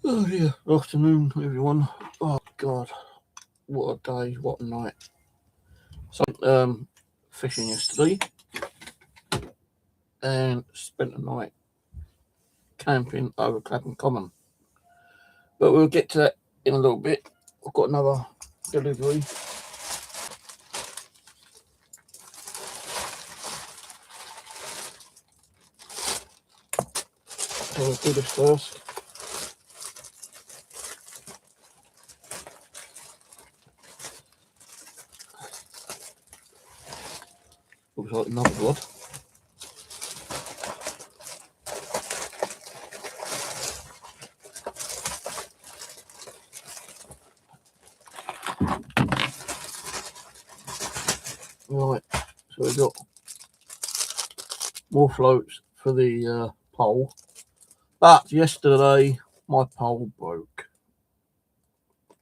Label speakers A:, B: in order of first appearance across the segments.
A: Oh dear, afternoon everyone. Oh god, what a day, what a night. So fishing yesterday and spent the night camping over Clapham Common. But we'll get to that in a little bit. I've got another delivery. So we'll do this first. Looks like another rod. Right, so we've got more floats for the pole. But yesterday my pole broke.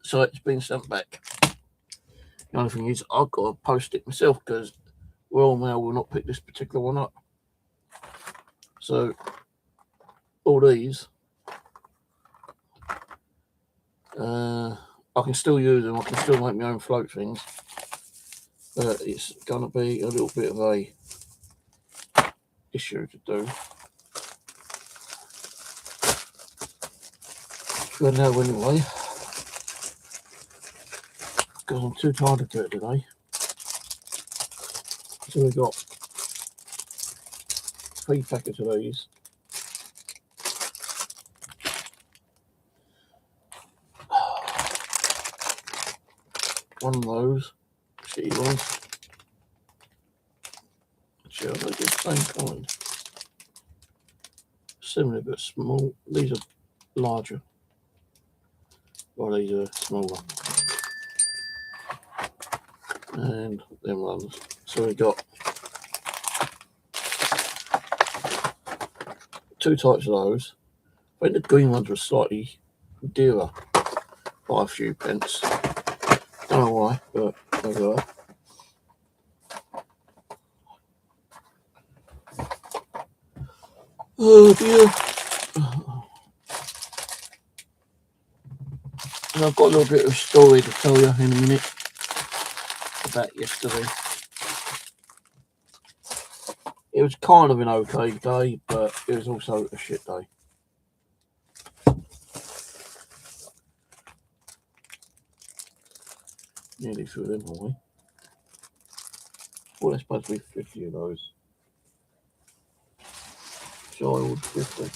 A: So it's been sent back. The only thing is I've got to post it myself because Royal Mail will not pick this particular one up. So all these, I can still use them. I can still make my own float things, but it's going to be a little bit of a issue to do. For now, anyway, because I'm too tired to do it today. So we've got 3 packets of these. One of those shitty ones. Actually, they're the same kind. Similar but small. These are larger. Well, these are smaller. And them ones. So we've got 2 types of those. I think the green ones were slightly dearer by a few pence. Don't know why, but they were. Oh dear. And I've got a little bit of story to tell you in a minute about yesterday. It was kind of an okay day, but it was also a shit day. Nearly threw them away. Well, there's supposed to be 50 of those. Child 50.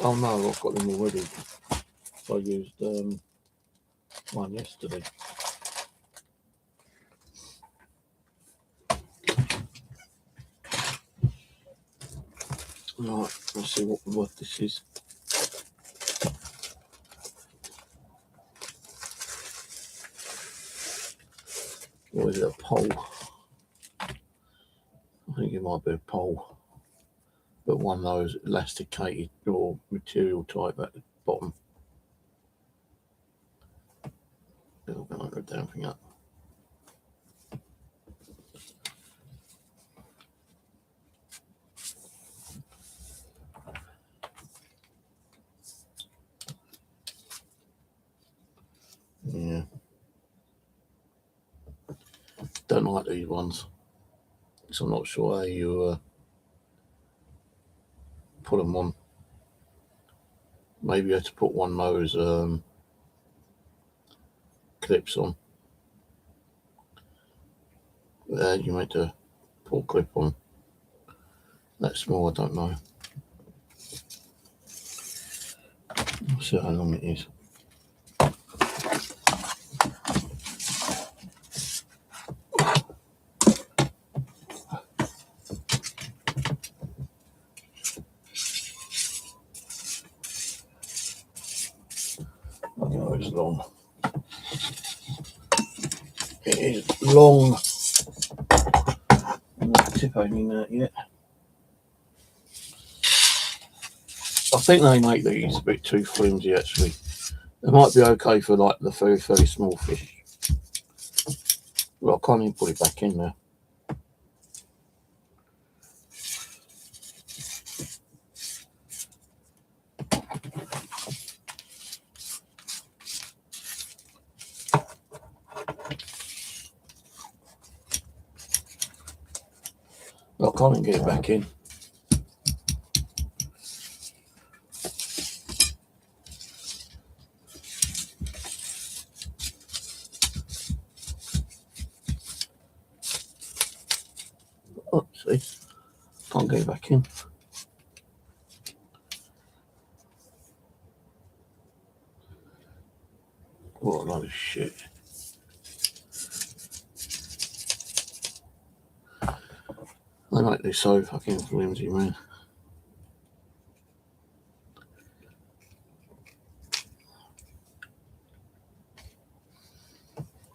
A: Oh no, I've got them already. I used one yesterday. Right, let's see what this is. Or is it a pole? I think it might be a pole. But one of those elasticated or material type at the bottom. It'll go over the damn thing up. Yeah. Don't like these ones. So I'm not sure how you put them on. Maybe you have to put one of those clips on. You make the pull clip on. That small, I don't know. Let's see how long it is. I know it's long. It is long. I'm not tip opening that yet. I think they make these a bit too flimsy actually. They might be okay for like the very, very small fish. Well, I can't even put it back in there. can't even get it back in. Oh, see, can't get it back in. What a load of shit. They make this so fucking flimsy, man.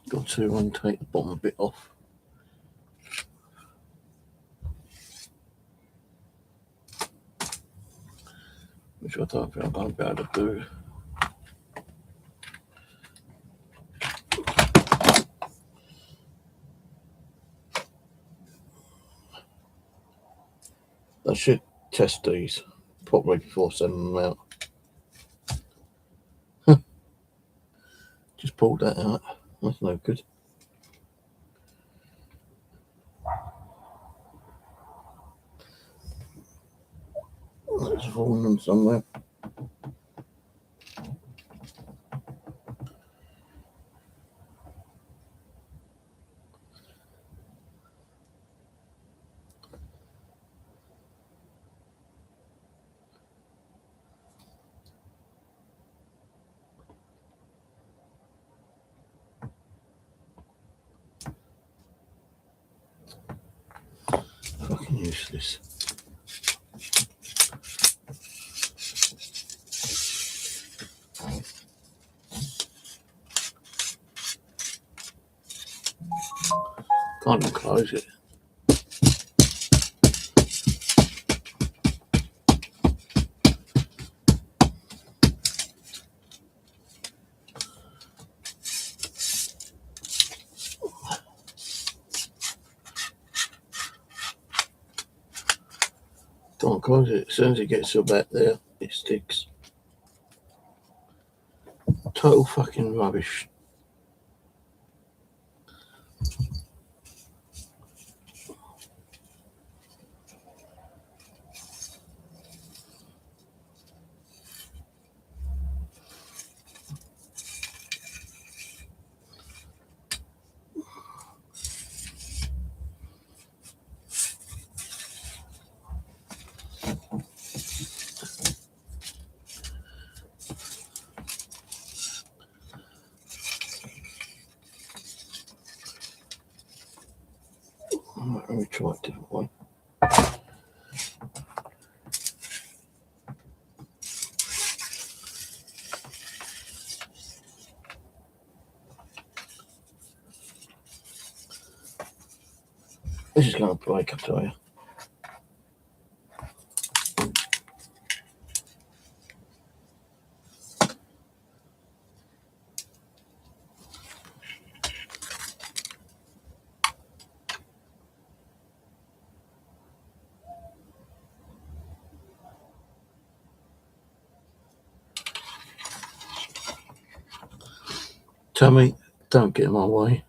A: Got to take the bottom bit off. Which I don't think I'm going to be able to do. I should test these properly before sending them out. Just pulled that out. That's no good. That's fallen them somewhere. Fucking useless. Can't even close it. Can't close it. As soon as it gets to about there, it sticks. Total fucking rubbish. Let me try a different one. This is going to break, I tell you. Temu, don't get in my way.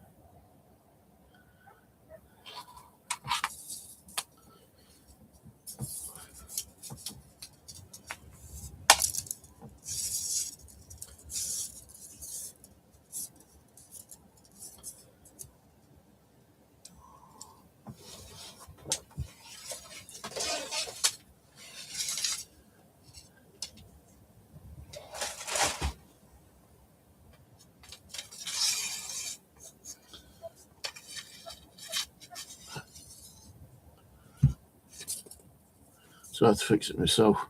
A: So I have to fix it myself.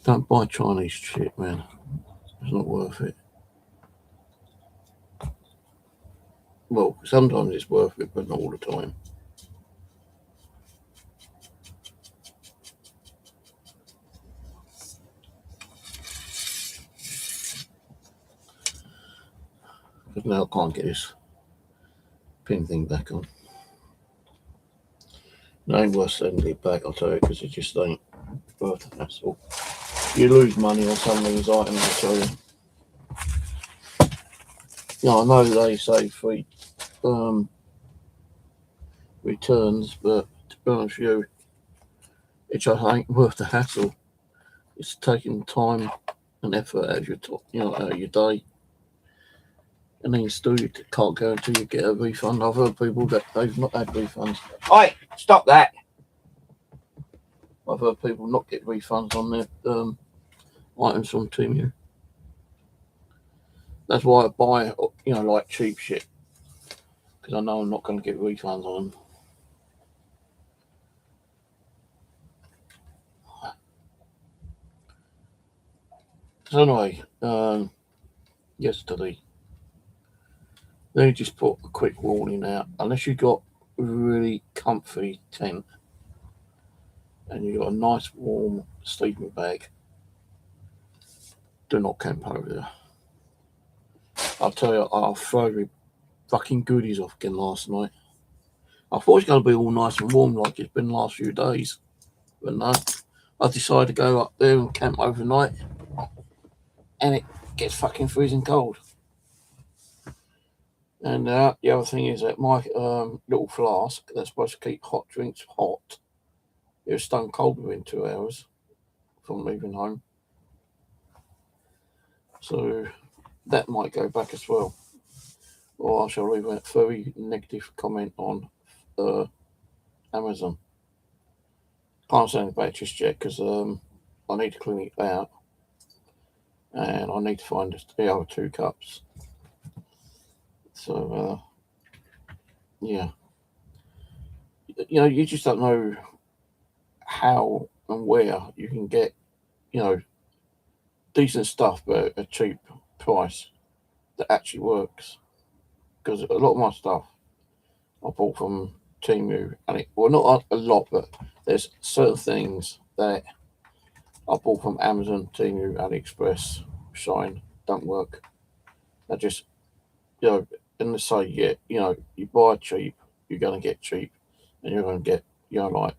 A: Don't buy Chinese shit, man. It's not worth it. Well, sometimes it's worth it, but not all the time. Because now I can't get this pin thing back on. It ain't worth sending it back, I'll tell you, because it just ain't worth the hassle. You lose money on some of these items, I tell you. Yeah, I know they say free returns, but to be honest with you, it just ain't worth the hassle. It's taking time and effort out of out of your day. And then you still can't guarantee you get a refund. I've heard people that they've not had refunds. Oi, stop that! I've heard people not get refunds on their items from Temu. That's why I buy, like cheap shit, because I know I'm not going to get refunds on them. So anyway, yesterday, they just put a quick warning out. Unless you got a really comfy tent and you got a nice warm sleeping bag, do not camp over there. I'll tell you, I threw my fucking goodies off again last night. I thought it was going to be all nice and warm like it's been the last few days. But no, I decided to go up there and camp overnight. And it gets fucking freezing cold. And the other thing is that my little flask that's supposed to keep hot drinks hot, it was stone cold within 2 hours from leaving home. So that might go back as well. Or I shall leave a very negative comment on Amazon. Can't say anything about it just yet because I need to clean it out. And I need to find the other 2 cups. So, yeah. You just don't know how and where you can get, decent stuff but at a cheap price that actually works. Because a lot of my stuff I bought from Temu, and not a lot, but there's certain things that I bought from Amazon, Temu, AliExpress, Shine, don't work. They just, and they say, you buy cheap, you're going to get cheap, and you're going to get, like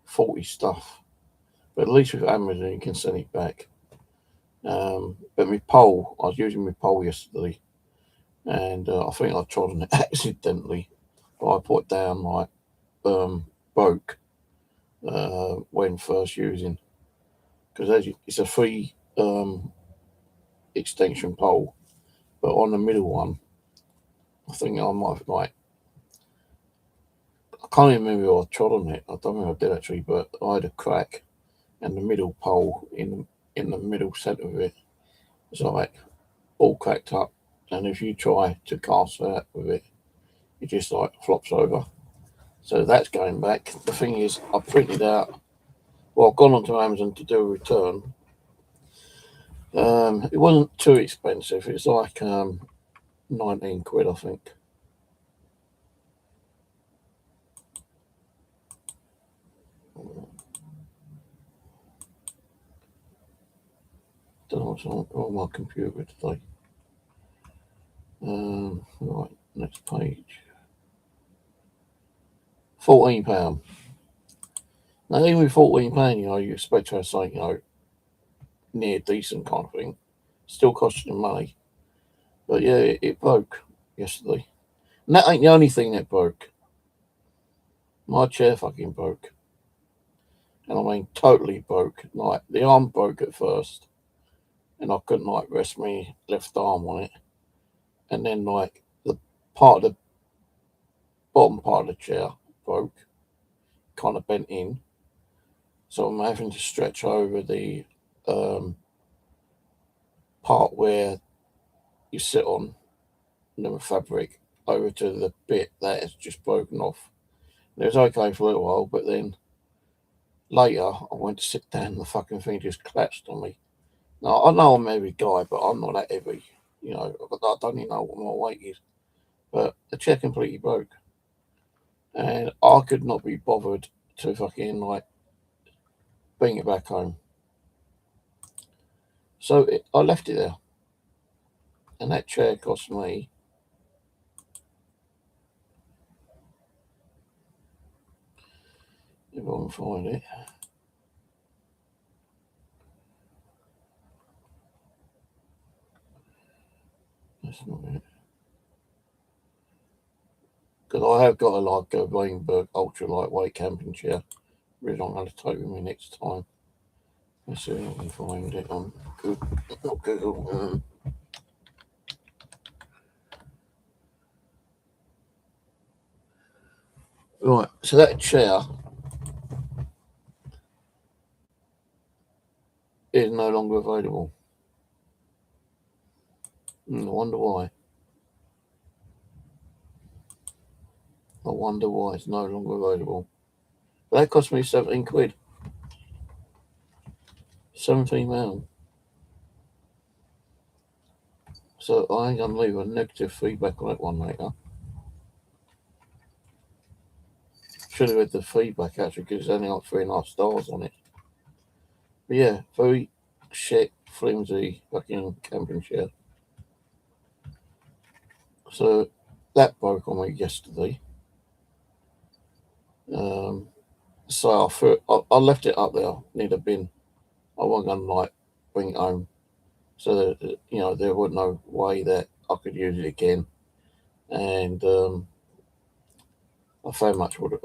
A: 40 stuff. But at least with Amazon, you can send it back. But my pole, I was using my pole yesterday, and I think I trod on it accidentally, but I put down like broke when first using, because it's a free extension pole, but on the middle one, I think I might have I can't even remember if I trod on it. I don't think I did actually, but I had a crack, and the middle pole in the middle centre of it was like all cracked up, and if you try to cast that with it, it just like flops over. So that's going back. The thing is, I printed out. Well, I've gone onto Amazon to do a return. It wasn't too expensive. It's like 19 quid, I think. Don't know what's on my computer today. Right, next page. £14. Now, even with £14, you expect to have something, near decent kind of thing. Still costing money. But yeah, it broke yesterday. And that ain't the only thing that broke. My chair fucking broke. And I mean totally broke. Like the arm broke at first. And I couldn't like rest my left arm on it. And then like the bottom part of the chair broke. Kind of bent in. So I'm having to stretch over the part where you sit on the fabric over to the bit that has just broken off. And it was okay for a little while, but then later I went to sit down and the fucking thing just collapsed on me. Now I know I'm a heavy guy, but I'm not that heavy. I don't even know what my weight is. But the chair completely broke. And I could not be bothered to fucking like bring it back home. So I left it there. And that chair cost me if I can find it. That's not it. Because I have got a Weinberg ultra lightweight camping chair, which I'm going to take with me next time. Let's see if I can find it on Google. Right, so that chair is no longer available. I wonder why. I wonder why it's no longer available. But that cost me 17 quid. £17. So I ain't going to leave a negative feedback on that one later. Should have read the feedback actually, because it's only like 3.5 stars on it. But yeah, very shit, flimsy fucking camping chair. So that broke on me yesterday. So I left it up there near the bin. I wasn't going to bring it home. So that, there was no way that I could use it again. And I very much would. I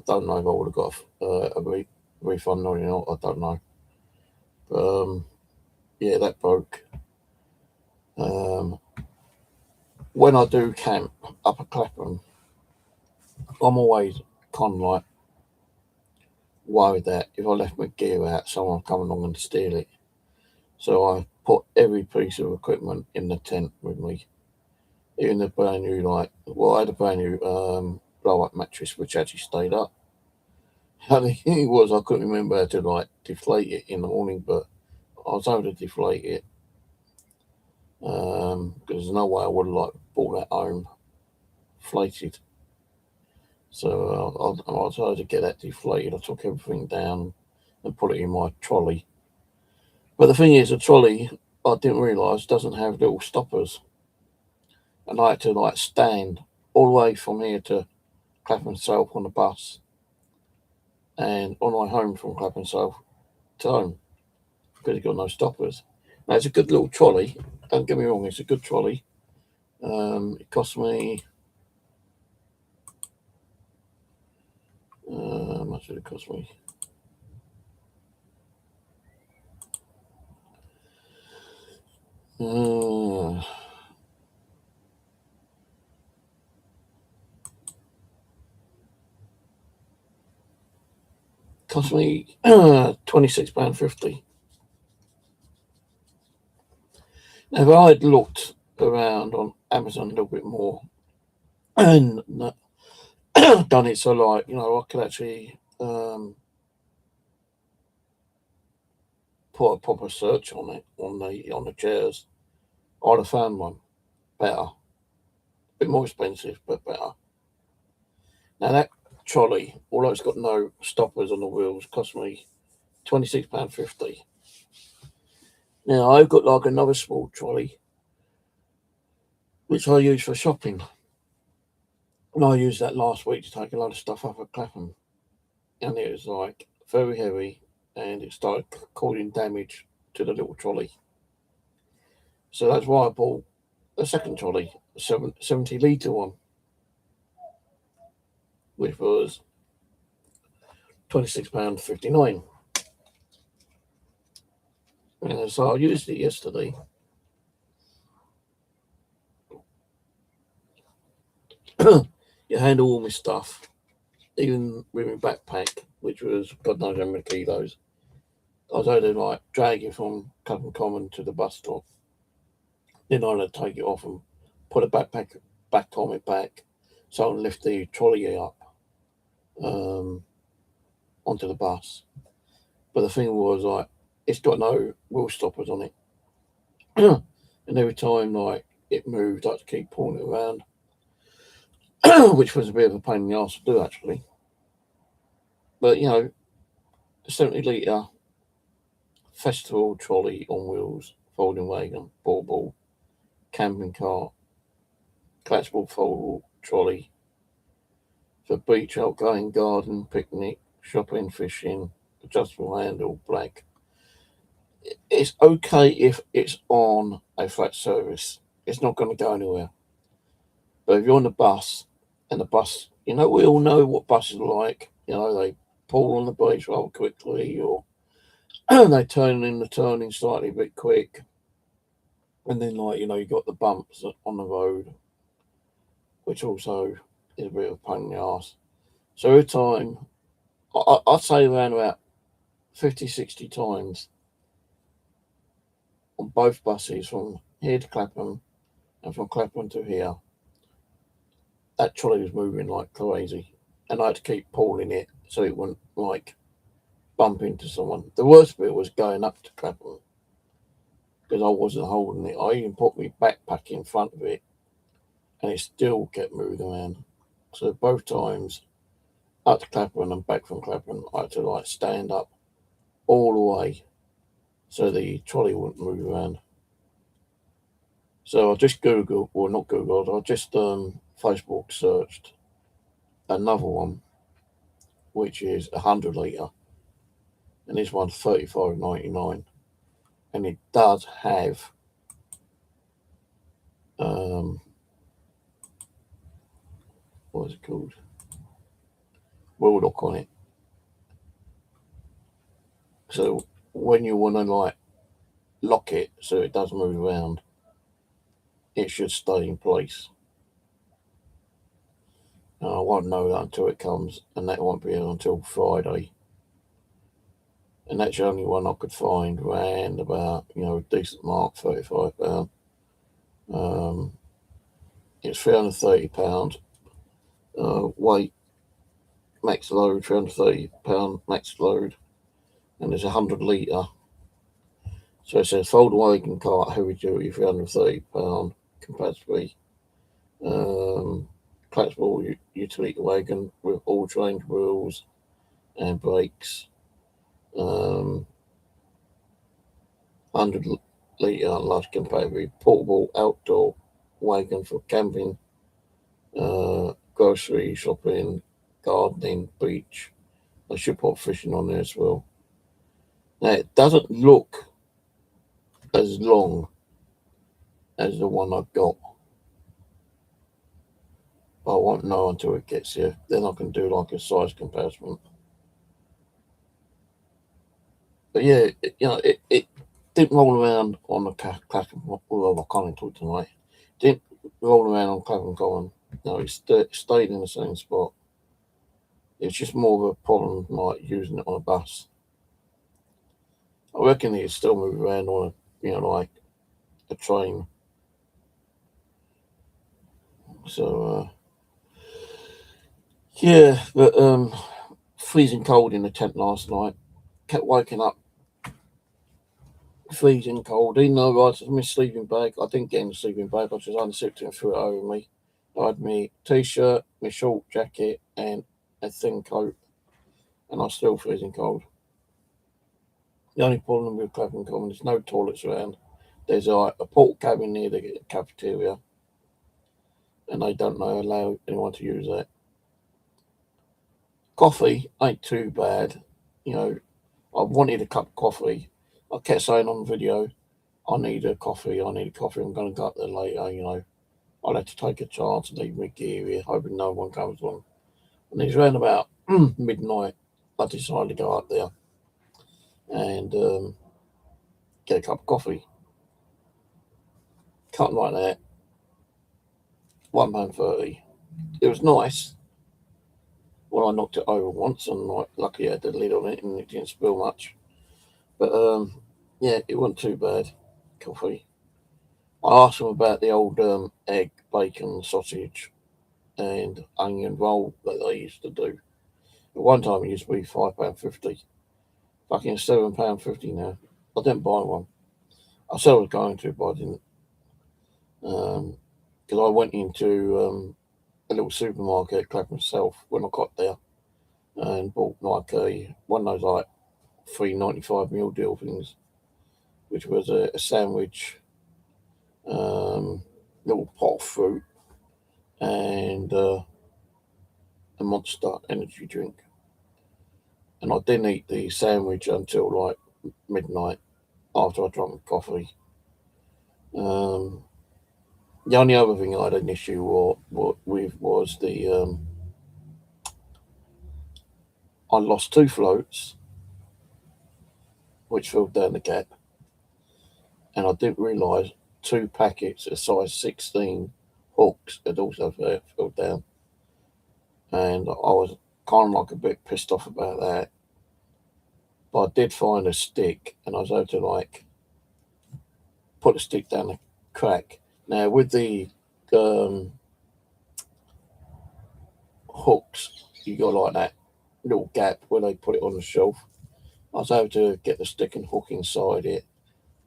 A: don't know if I would have got a refund or not. I don't know. But yeah, that broke. When I do camp up at Clapham, I'm always kind of worried that if I left my gear out, someone will come along and steal it. So I put every piece of equipment in the tent with me. Even the brand new, I had a brand new blow-up mattress which actually stayed up. And the thing was, I couldn't remember how to deflate it in the morning, but I was able to deflate it. Because there's no way I would have brought that home inflated. So I was able to get that deflated. I took everything down and put it in my trolley. But the thing is, the trolley, I didn't realise, doesn't have little stoppers. And I had to stand all the way from here to Clapham South on the bus, and on my home from Clapham South to home, because it's got no stoppers. Now it's a good little trolley. Don't get me wrong, it's a good trolley. It cost me. How much did it cost me? Cost me £26.50. Now, if I had looked around on Amazon a little bit more and done it so I could actually put a proper search on it on the chairs, I'd have found one better. A bit more expensive, but better. Now that trolley, although it's got no stoppers on the wheels, cost me £26.50. Now I've got another small trolley which I use for shopping. And I used that last week to take a lot of stuff up at Clapham. And it was very heavy, and it started causing damage to the little trolley. So that's why I bought a second trolley, a 70-litre one, which was £26.59. And so I used it yesterday. You handle all my stuff, even with my backpack, which was God knows how many kilos. I was able to drag it from Clapham Common to the bus stop. Then I had to take it off and put a backpack back on my back, so I can lift the trolley up onto the bus. But the thing was, it's got no wheel stoppers on it, and every time it moved, I had to keep pulling it around, which was a bit of a pain in the arse to do actually. But a 70-litre festival trolley on wheels, folding wagon, ball, camping car, collapsible foldable trolley for beach, outgoing, garden, picnic, shopping, fishing, adjustable handle, black. It's okay if it's on a flat surface. It's not going to go anywhere. But if you're on the bus and the bus You know, we all know what buses are like. You know, they pull on the brakes rather quickly, or they turn in the turning slightly a bit quick. And then, like, you know, you got the bumps on the road, which also is a bit of a pain in the arse. So every time, I'd say around about 50, 60 times on both buses from here to Clapham and from Clapham to here, that trolley was moving like crazy. And I had to keep pulling it so it wouldn't, like, bump into someone. The worst bit was going up to Clapham because I wasn't holding it. I even put my backpack in front of it and it still kept moving around. So both times, up to Clapham and back from Clapham, I had to, like, stand up all the way so the trolley wouldn't move around. So I just Googled, well, not Googled, I just Facebook searched another one, which is 100 litre, and this one's $35.99, and it does have what is it called? Wheel lock on it. So when you want to, like, lock it so it doesn't move around, it should stay in place. I won't know that until it comes, and that won't be until Friday. And that's the only one I could find round about, you know, a decent mark, £35. It's £330. Weight, max load, £330 max load, and there's 100 litre. So it says fold wagon cart, heavy duty, £330 capacity. Collapsible utility wagon with all trained wheels and brakes. 100 litre large capacity, portable outdoor wagon for camping, grocery shopping, gardening, beach. I should put fishing on there as well. Now, it doesn't look as long as the one I've got. But I won't know until it gets here. Then I can do like a size comparison. But yeah, it didn't roll around on the Clapham. Well, I can't talk tonight. Didn't roll around on Clapham Common. No, it stayed in the same spot. It's just more of a problem like using it on a bus. I reckon it'd still move around on a, you know, like a train. So yeah, but freezing cold in the tent last night. Kept waking up freezing cold. Even though I had my sleeping bag, I didn't get in the sleeping bag. I just unzipped it and threw it over me. I had my t-shirt, my short jacket, and a thin coat, and I was still freezing cold. The only problem with Clapham Common, there's no toilets around. There's like a portal cabin near the cafeteria, and they don't allow anyone to use that. Coffee ain't too bad. You know, I wanted a cup of coffee. I kept saying on the video, I need a coffee, I'm going to go up there later, you know. I'll have to take a chance and leave my gear here, hoping no one comes along. And it's around about midnight, I decided to go up there and get a cup of coffee. Can't like that. £1.30. It was nice. Well, I knocked it over once and, like, luckily I had the lid on it and it didn't spill much. But yeah, it wasn't too bad. Coffee. I asked them about the old egg, bacon, sausage, and onion roll that they used to do. At one time, it used to be £5.50. Fucking £7.50 now. I didn't buy one. I said I was going to, but I didn't. Because I went into a little supermarket at Clapham South when I got there and bought like one of those like £3.95 meal deal things, which was a sandwich, little pot of fruit, and a Monster energy drink. And I didn't eat the sandwich until like midnight after I drank the coffee. The only other thing I had an issue with was the I lost 2 floats, which fell down the gap, and I didn't realise 2 packets of size 16 hooks had also fell down, and I was kind of like a bit pissed off about that. But I did find a stick, and I was able to like put the stick down the crack. Now with the hooks, you got like that little gap where they put it on the shelf. I was able to get the stick and hook inside it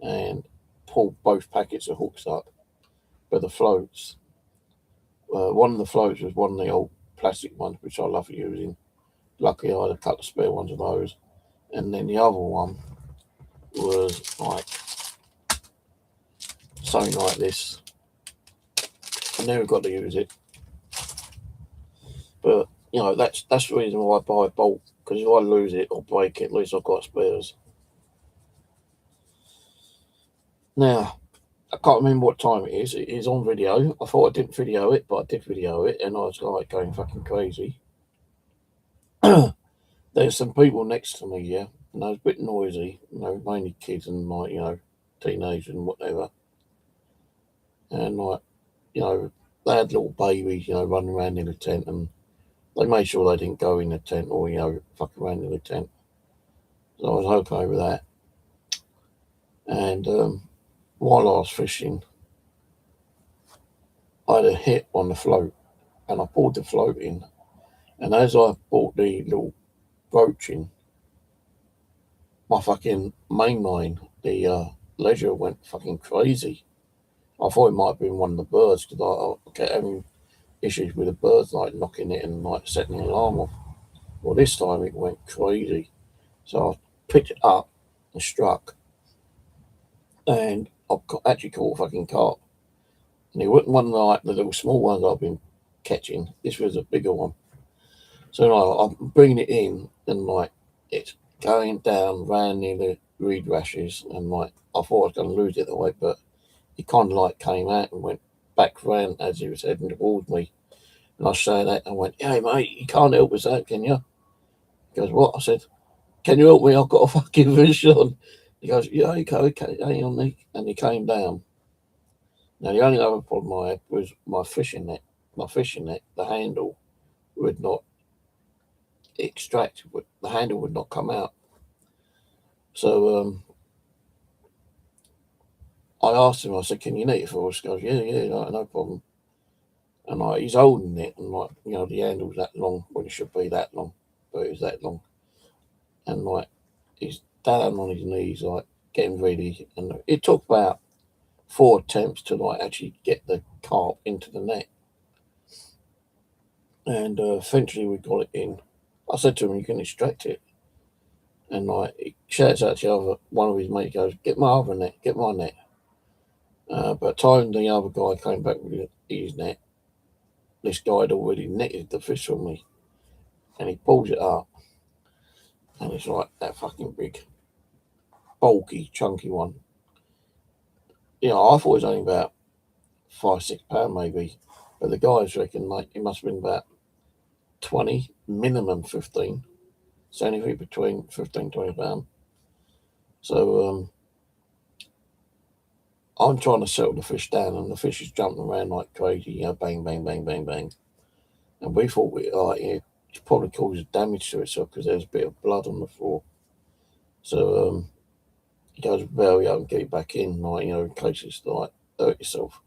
A: and pull both packets of hooks up. But the floats, one of the floats was one of the old plastic ones, which I love using. Luckily, I had a couple of spare ones of those. And then the other one was like something like this. I never got to use it. But, you know, that's the reason why I buy a bolt, because if I lose it or break it, at least I've got spares. Now, I can't remember what time it is. It is on video. I thought I didn't video it, but I did video it, and I was like going fucking crazy. There's some people next to me here, and I was a bit noisy, you know, mainly kids and like, you know, teenagers and whatever. And like, you know, they had little babies, you know, running around in the tent, and they made sure they didn't go in the tent or, you know, fuck around in the tent. So I was okay with that. And while I was fishing, I had a hit on the float, and I pulled the float in. And as I brought the little broach in, my fucking mainline, the leisure went fucking crazy. I thought it might have been one of the birds, because I kept having issues with the birds, like knocking it and like setting the alarm off. Well, this time it went crazy. So I picked it up and struck, and I actually caught a fucking carp. And it wasn't one of like the little small ones I've been catching. This was a bigger one. So like, I'm bringing it in, and like it's going down round near the reed rashes, and like I thought I was going to lose it that way, but it kind of like came out and went back round as he was heading towards me. And I say that, and I went, "Hey mate, you can't help us out, can you?" He goes, "What?" I said, "Can you help me? I've got a fucking fish on." He goes, "Yeah, okay, hang on, Nick." And he came down. Now the only other problem I had was my fishing net. My fishing net, the handle would not extract, the handle would not come out. So I asked him, I said, "Can you net it for us?" He goes, yeah, no problem. And like, he's holding it, and like, you know, the handle's that long when it should be that long, but it was that long. And like, he's down on his knees, like getting ready. And it took about 4 attempts to like actually get the carp into the net. And eventually we got it in. I said to him, "You can extract it." And like, he shouts out to the other, one of his mates goes, "Get my other net, get my net." By the time the other guy came back with his net, this guy had already netted the fish from me. And he pulls it up, and it's like that fucking big, bulky, chunky one. You know, I thought it was only about £5-6 maybe, but the guys reckon like it must have been about 20, minimum 15. It's anything between 15 £20. So I'm trying to settle the fish down, and the fish is jumping around like crazy, you know, bang, bang, bang, bang, bang. And we thought it probably caused damage to itself because there was a bit of blood on the floor. So he goes, "Hurry up and get it back in, like, you know, in case it's like hurt yourself."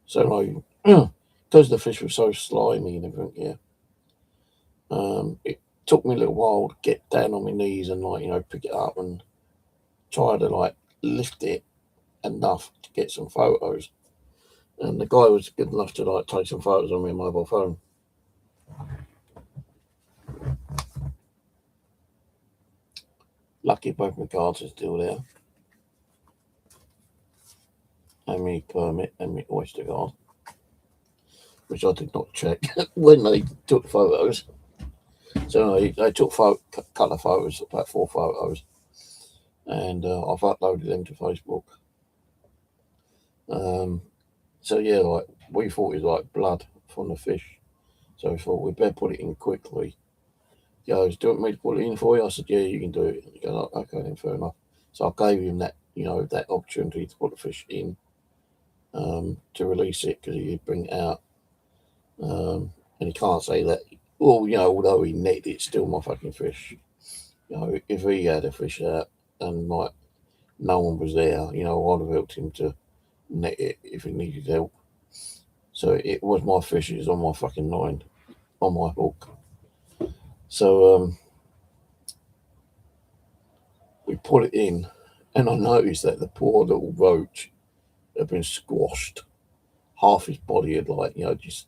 A: So like, because the fish was so slimy and everything, it took me a little while to get down on my knees and like, you know, pick it up and try to like lift it enough to get some photos. And the guy was good enough to like take some photos on my mobile phone. Lucky both my cards are still there. And my permit and my Oyster card, which I did not check when they took photos. So they took colour photos, about 4 photos, and I've uploaded them to Facebook. So yeah, like we thought it was like blood from the fish, so we thought we'd better put it in quickly He goes, do you want me to put it in for you? I said, yeah, you can do it. He goes, oh, okay, then fair enough. So I gave him that, that opportunity to put the fish in, to release it because he'd bring it out. And he can't say that, well, although he netted it, it's still my fucking fish. If he had a fish out and like no one was there, I'd have helped him to net it if he needed help. So it was my fish, it was on my fucking line, on my hook. So we put it in, and I noticed that the poor little roach had been squashed. Half his body had just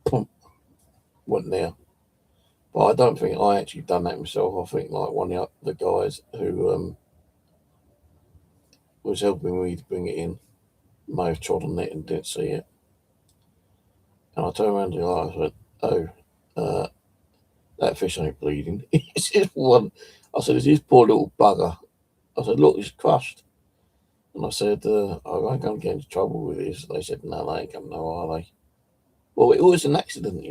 A: pump, went there. But I don't think I actually done that myself. I think like one of the guys who was helping me to bring it in may have trod on it and didn't see it. And I turned around to the guy and said, "Oh, that fish ain't bleeding." It's just one. I said, "It's this poor little bugger." I said, "Look, it's crushed." And I said, "I won't go and get into trouble with this." They said, "No, they ain't coming, no, are they?" Well, it was an accident,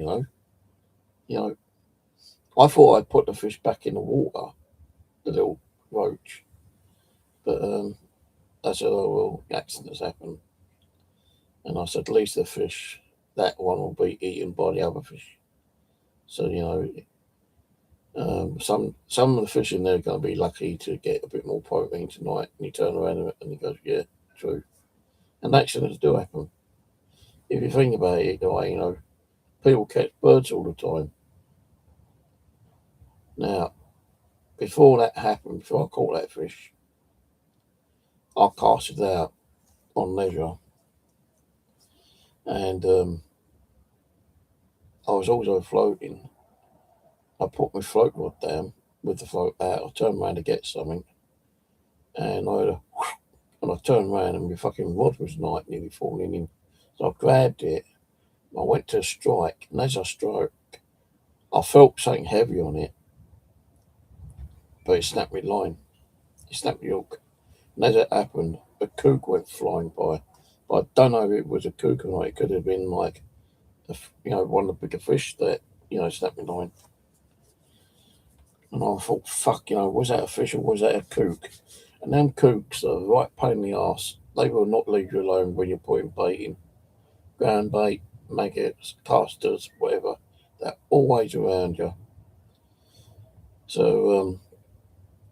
A: I thought I'd put the fish back in the water, the little roach. But I said, "Oh, well, accidents happen." And I said, "At least the fish, that one will be eaten by the other fish." So, some of the fish in there are going to be lucky to get a bit more protein tonight. And he turned around and he goes, "Yeah, true." And accidents do happen. If you think about it, people catch birds all the time. Now, before that happened, before I caught that fish, I cast it out on leisure. And I was also floating. I put my float rod down with the float out. I turned around to get something. And I turned around and my fucking rod was nearly falling in. So I grabbed it. I went to strike. And as I struck, I felt something heavy on it. But it snapped my line. It snapped the hook. And as it happened, a kook went flying by. But I don't know if it was a kook or not. It could have been like, one of the bigger fish that, snapped my line. And I thought, fuck, was that a fish or was that a kook? And them kooks are the right pain in the arse. They will not leave you alone when you're putting bait in. Ground bait, maggots, casters, whatever. They're always around you. So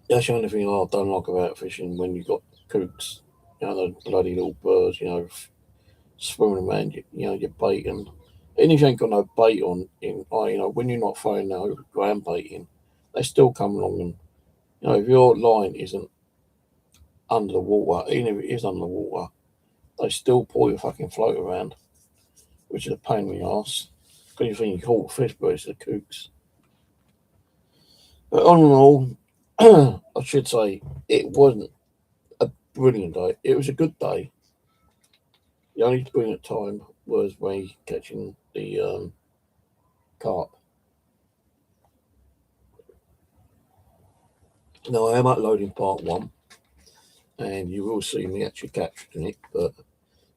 A: that's the only thing I don't like about fishing when you've got kooks. The bloody little birds, swimming around your bait. And if you ain't got no bait on, when you're not throwing no ground bait in, they still come along and, if your line isn't under the water, even if it is under the water, they still pull your fucking float around, which is a pain in the arse. Because you think you caught a fish, but it's the kooks. But all in all, I should say it wasn't a brilliant day. It was a good day. The only brilliant time was me catching the carp. Now, I am uploading part 1, and you will see me actually capturing it, but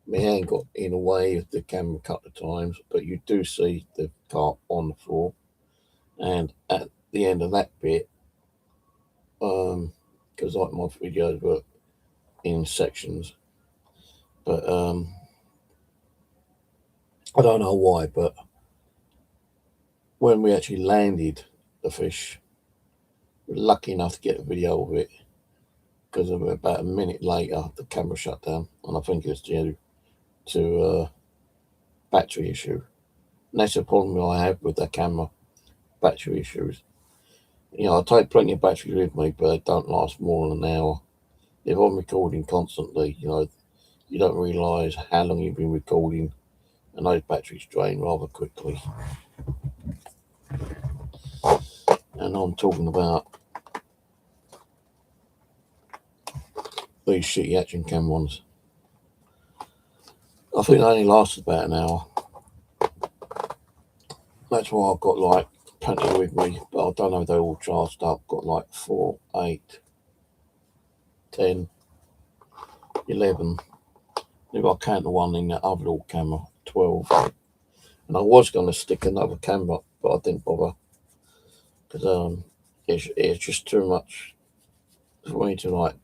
A: my hand got in the way of the camera a couple of times, but you do see the carp on the floor. And at the end of that bit, because like my videos were in sections, but I don't know why, but when we actually landed the fish, we were lucky enough to get a video of it, because about a minute later the camera shut down, and I think it's due to battery issue. And that's the problem I have with that camera, battery issues. I take plenty of batteries with me, but they don't last more than an hour. If I'm recording constantly, you don't realise how long you've been recording, and those batteries drain rather quickly. And I'm talking about these shitty action cam ones. I think they only lasted about an hour. That's why I've got like plenty with me, but I don't know if they're all charged up. Got like 4, 8, 10, 11. If I count the one in that other little camera, 12. And I was going to stick another camera up, but I didn't bother. because it's just too much for me to like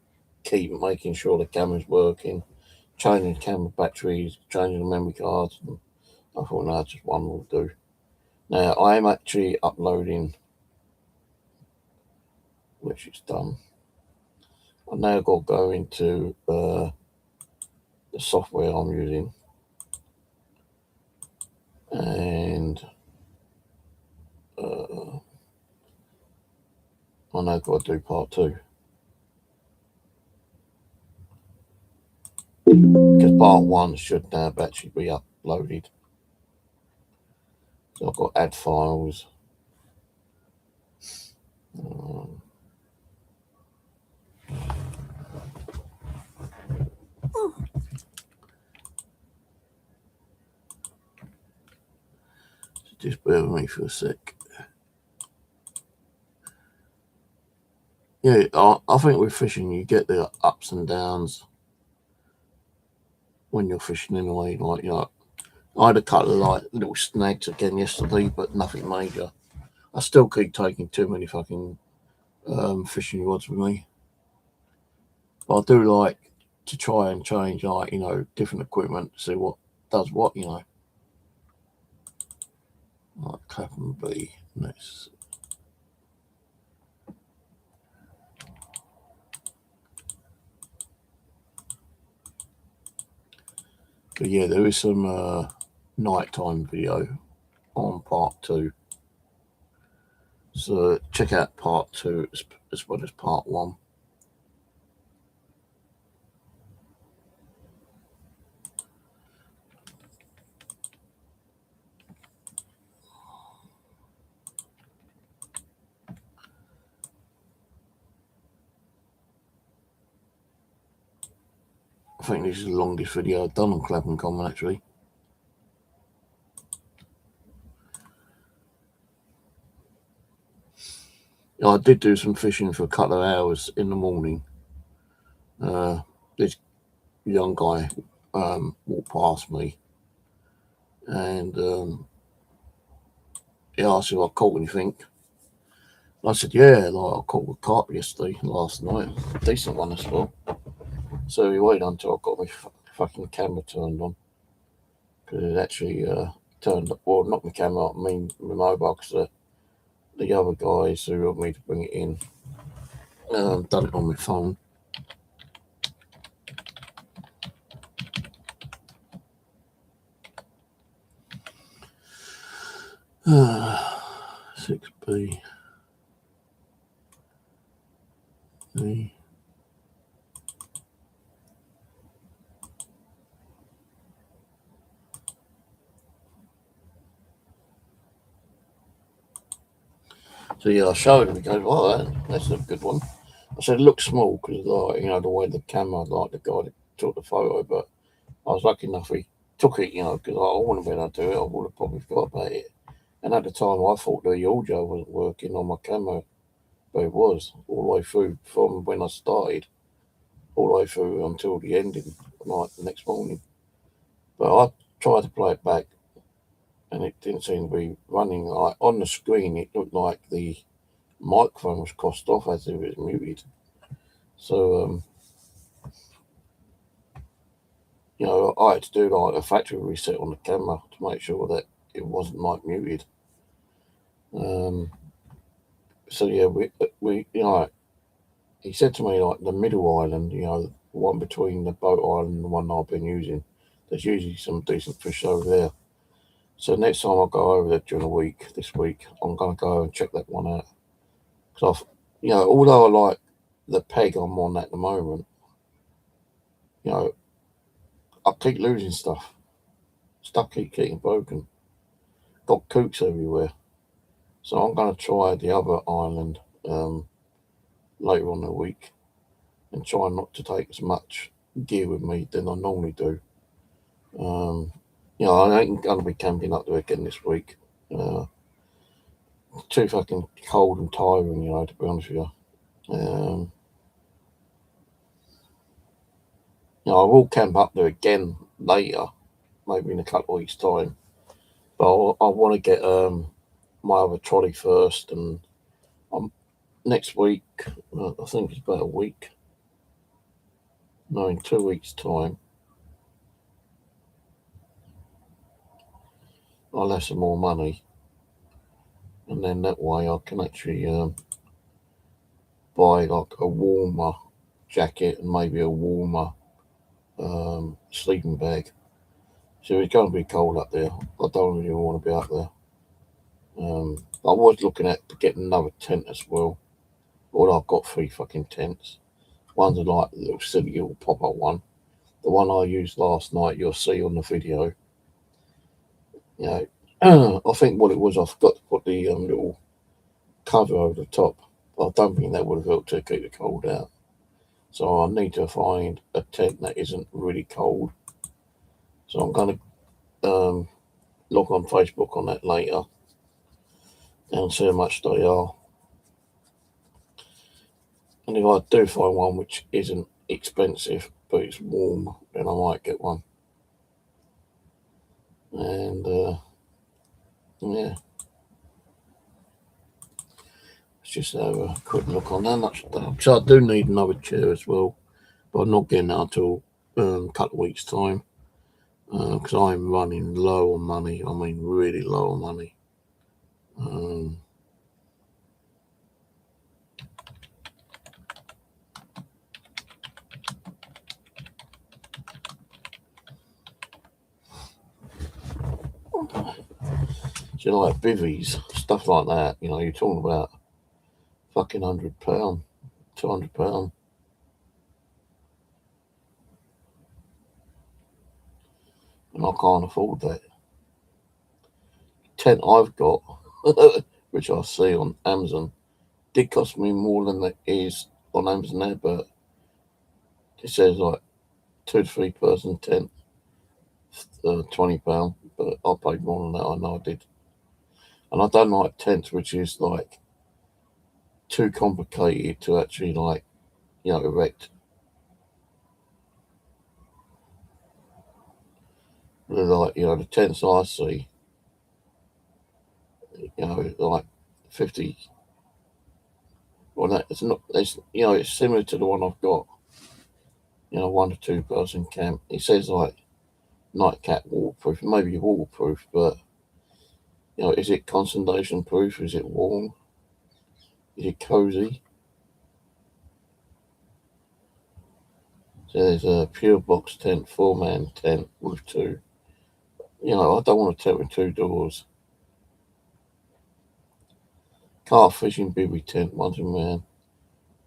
A: keep making sure the camera's working, changing camera batteries, changing the memory cards. And I thought, no, just one will do. Now I am actually uploading, which is done. I've now got to go into the software I'm using, and I now got to do part 2. Because part 1 should now actually be uploaded. So I've got to add files. Just bear with me for a sec. Yeah, I think with fishing you get the ups and downs when you're fishing anyway. Like, I had a couple of like little snags again yesterday, but nothing major. I still keep taking too many fucking fishing rods with me. But I do like to try and change, like, different equipment to see what does what, Like Clapham B. Nice. But yeah, there is some nighttime video on part 2. So check out part 2 as well as part 1. I think this is the longest video I've done on Clapham Common, actually. I did do some fishing for a couple of hours in the morning. This young guy walked past me, and he asked if I caught anything. I said, yeah, like I caught a carp yesterday, last night. Decent one as well. So we waited until I got my fucking camera turned on. Because it actually turned up, well, not my camera, I mean my mobile, because the other guys who want me to bring it in done it on my phone. Uh, 6B. So yeah, I showed him. He goes, "Well, that's a good one." I said, "It looks small because, like, the way the camera, like the guy that took the photo." But I was lucky enough he took it, because I wouldn't have been able to do it. I would have probably forgot about it. And at the time, I thought the audio wasn't working on my camera, but it was all the way through from when I started, all the way through until the ending, like the next morning. But I tried to play it back, and it didn't seem to be running. Like on the screen, it looked like the microphone was crossed off as if it was muted. So, I had to do like a factory reset on the camera to make sure that it wasn't like muted. So yeah, we he said to me, like, the middle island, the one between the boat island and the one I've been using, there's usually some decent fish over there. So next time I go over there during the week, this week, I'm going to go and check that one out. Because although I like the peg I'm on at the moment, I keep losing stuff. Stuff keep getting broken. Got kooks everywhere. So I'm going to try the other island later on in the week and try not to take as much gear with me than I normally do. I ain't going to be camping up there again this week. Too fucking cold and tiring, to be honest with you. I will camp up there again later, maybe in a couple of weeks' time. But I want to get my other trolley first and next week, I think it's about a week, no, in 2 weeks' time, I'll have some more money, and then that way I can actually buy like a warmer jacket and maybe a warmer sleeping bag. So it's going to be cold up there. I don't really want to be up there. I was looking at getting another tent as well. Well, I've got 3 fucking tents. One's a like little silly little pop-up one. The one I used last night, you'll see on the video. You know, I think what it was, I forgot to put the little cover over the top. But I don't think that would have helped to keep the cold out. So I need to find a tent that isn't really cold. So I'm going to look on Facebook on that later and see how much they are. And if I do find one which isn't expensive but it's warm, then I might get one. And yeah, let's just have a quick look on how much. So I do need another chair as well, but I'm not getting that until a couple of weeks' time because I'm running low on money. I mean, really low on money. So like bivvies, stuff like that, you know, you're talking about fucking £100, £200. And I can't afford that. Tent I've got, which I see on Amazon, did cost me more than it is on Amazon there, but it says like 2 to 3 person tent, £20, but I paid more than that. I know I did. And I don't like tents which is like too complicated to actually like, you know, erect. They're like, you know, the tents I see, you know, like 50. Well, that it's not. It's, you know, it's similar to the one I've got. You know, 1 to 2 person camp. It says like nightcap waterproof, maybe waterproof, but you know, is it condensation proof? Is it warm? Is it cozy? So there's a pure box tent, 4-man tent with 2. You know, I don't want a tent with 2 doors. Car fishing bivvy tent, 1-man,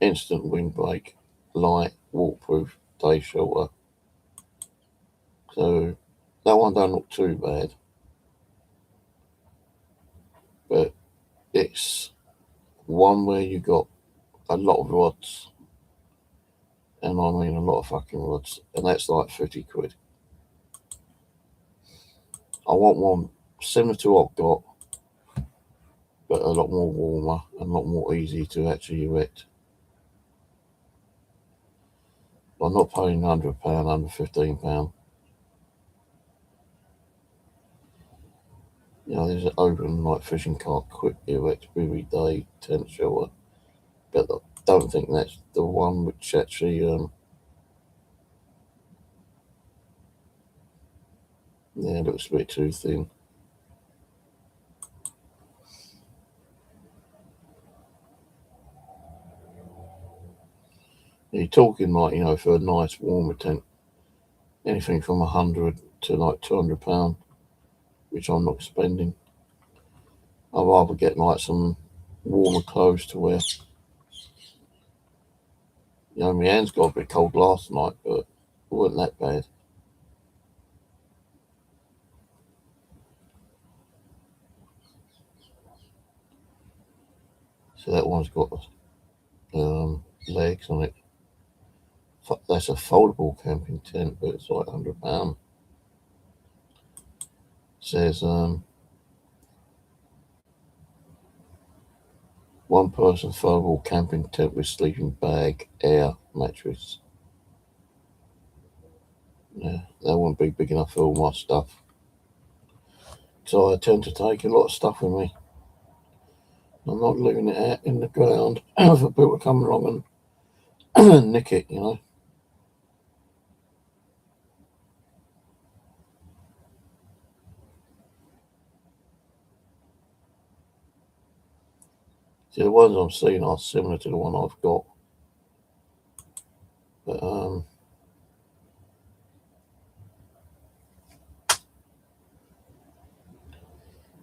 A: instant windbreak, light, waterproof, day shelter. So that one don't look too bad, but it's one where you got a lot of rods, and I mean a lot of fucking rods, and that's like 50 quid. I want one similar to what I've got, but a lot more warmer and a lot more easy to actually erect. I'm not paying £100, £115. You know, there's an open like fishing cart, quick erect every day tent shelter, but I don't think that's the one which actually yeah, looks a bit too thin. You're talking like, you know, for a nice warmer tent, anything from 100 to like £200, which I'm not spending. I'd rather get like some warmer clothes to wear. You know, my hands got a bit cold last night, but it wasn't that bad. So that one's got legs on it. That's a foldable camping tent, but it's like £100. Says 1 person foldable camping tent with sleeping bag, air, mattress. Yeah, that wouldn't be big enough for all my stuff. So I tend to take a lot of stuff with me. I'm not leaving it out in the ground for people to come along and nick it, you know. See, the ones I'm seeing are similar to the one I've got. But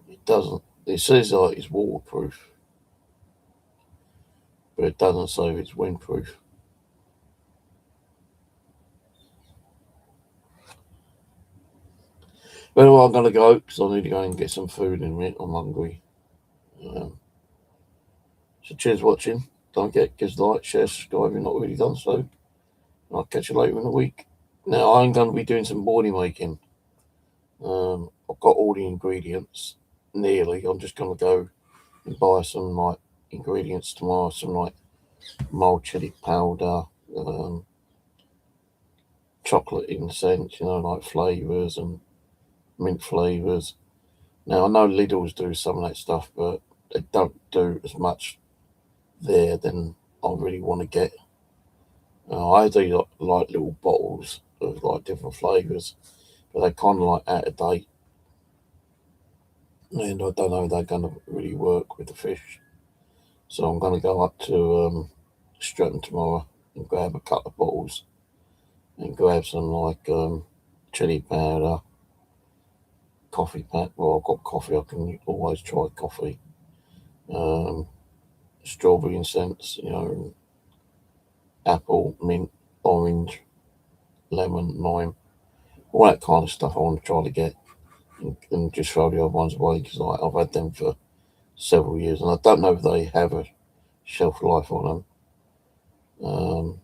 A: it doesn't. It says like it's waterproof, but it doesn't say if it's windproof. But anyway, I'm going to go because I need to go and get some food in a minute. I'm hungry. So cheers for watching. Don't forget, give us a like, share, subscribe if you've not already done so. And I'll catch you later in the week. Now, I'm going to be doing some boarding making. I've got all the ingredients, nearly. I'm just going to go and buy some like ingredients tomorrow, some like mild chili powder, chocolate incense, you know, like flavours and mint flavours. Now, I know Lidl's do some of that stuff, but they don't do as much there than I really want to get. I do like little bottles of like different flavours, but they're kind of like out of date. And I don't know if they're going to really work with the fish. So I'm going to go up to Stratton tomorrow and grab a couple of bottles and grab some like chili powder, coffee pack. Well, I've got coffee. I can always try coffee. Strawberry incense, you know, apple, mint, orange, lemon, lime, all that kind of stuff. I want to try to get and just throw the other ones away because like, I've had them for several years and I don't know if they have a shelf life on them.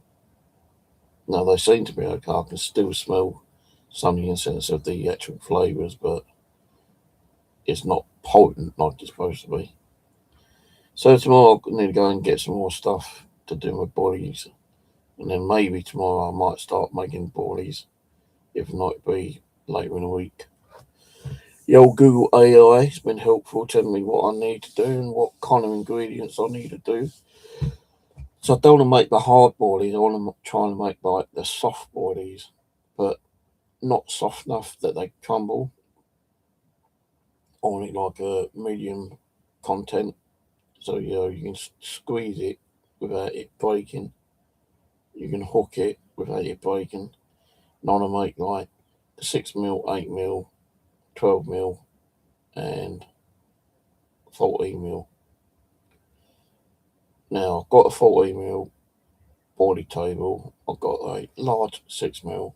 A: No, they seem to be okay. I can still smell some of the incense of the actual flavours, but it's not potent like it's supposed to be. So tomorrow I need to go and get some more stuff to do with bodies, and then maybe tomorrow I might start making bodies. If not, it'll be later in the week. The old Google AI has been helpful, telling me what I need to do and what kind of ingredients I need to do. So I don't want to make the hard boilies. I want to try and make like the soft boilies, but not soft enough that they crumble. I want it like a medium content, so you know you can squeeze it without it breaking. You can hook it without it breaking. And I want to make like 6mm, 8mm, 12mm, and 14mm. Now I've got a 14mm boilie table. I've got a large 6mm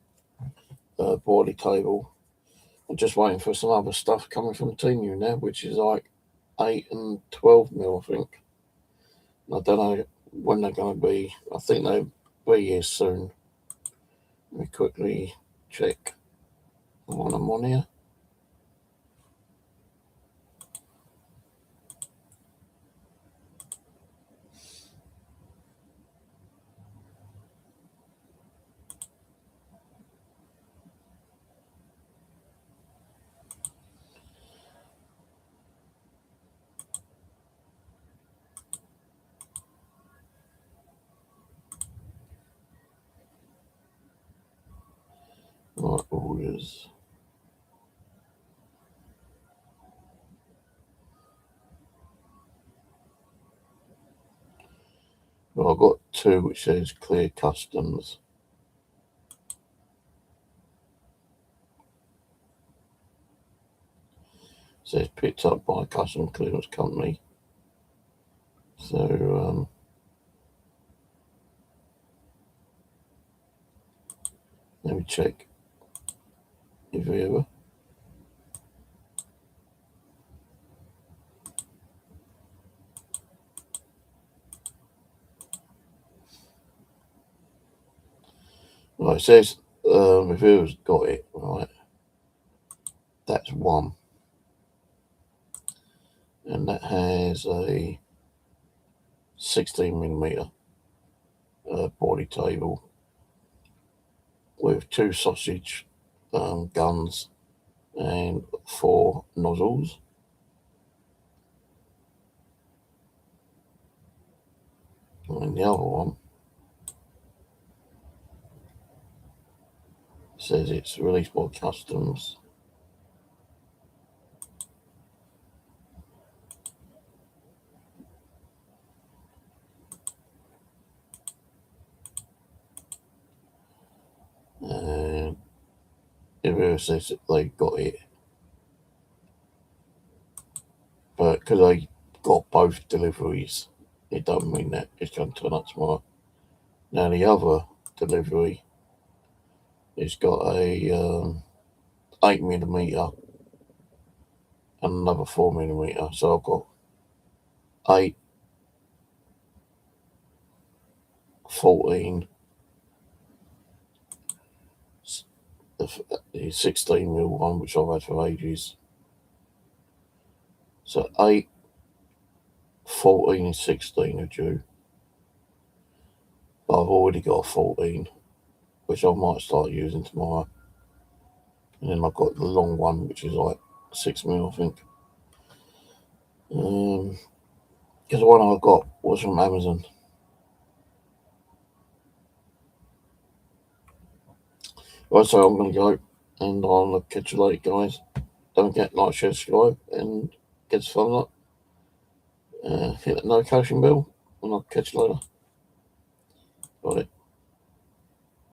A: boilie table. I'm just waiting for some other stuff coming from Temu now, which is like 8 and 12mm, I think. I don't know when they're going to be. I think they'll be here soon. Let me quickly check when I'm on here. My orders. Well, I've got two which says clear customs. It says picked up by a custom clearance company. So let me check if ever. Well, it says if whoever's got it, right, that's one. And that has a 16mm boilie table with two sausage guns and 4 nozzles. And the other one says it's released by customs. And it says that they got it. But because they got both deliveries, it doesn't mean that it's going to turn up tomorrow. Now the other delivery has got a 8mm and another 4mm. So I've got 8, 14, the 16mm one, which I've had for ages. So 8, 14 and 16 are due. But I've already got a 14, which I might start using tomorrow. And then I've got the long one, which is like 6mm, I think. Because the one I got was from Amazon. Right, so I'm going to go, and I'll catch you later, guys. Don't forget, like, share, subscribe, and get the thumbs up. Hit that notification bell, and I'll catch you later. Bye.